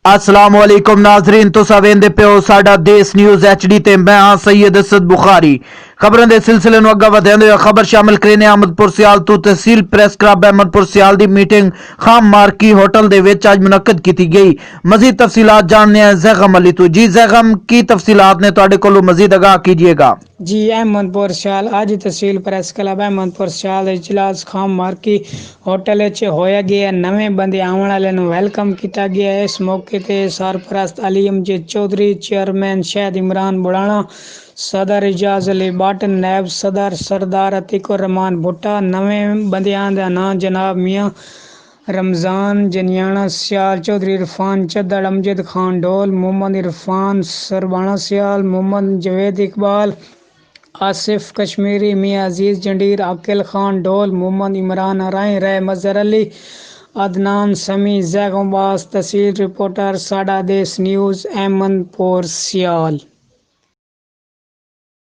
अस्सलाम वालेकुम नाजरीन, तुसा वेंदे पे हो साडा देश न्यूज़ HD ते मैं हाँ सैयद असद बुखारी। खबरों के सिलसिले में अग्गा वधेंदे खबर शामिल करेने अहमदपुर सियाल तो तहसील प्रेस क्लब अहमदपुर सियाल की मीटिंग खाम मार्की होटल दे विच अज मुनक्कद की गई। मजीद तफसीलात जानने हैं जैगम अली तो। जी जैगम, की तफसीलात ने तुहाडे कोलों मजीद आगाह कीजिएगा। जी अहमदपुर सियाल अज तहसील प्रेस क्लब अहमदपुर सियाल इजलास खाम मार्की होटल होया गया। नवे बंदे आने वाले वेलकम किया गया है। इस मौके पर सरपरस्त अली अमजद चौधरी, चेयरमैन शहद इमरान बुढ़ाना, सदर इजाज अली बाटन, नायब सदर सरदार अतीकुर रहमान भुट्टा। नवे बंदियां दा नाम जनाब मियाँ रमज़ान जनियाना सियाल, चौधरी इरफान चद्दड़, अमजद खान डोल, मोहम्मद इरफान सरबाना सियाल, मोहम्मद जवेद इकबाल, आसिफ कश्मीरी, मियाँ अजीज़ जंडीर, अकिल खान डोल, मोहम्मद इमरान अराई, रै मजहर अली, अदनान समी, जैगम बास। तहसील रिपोर्टर साडा देश न्यूज़ अहमदपुर सियाल।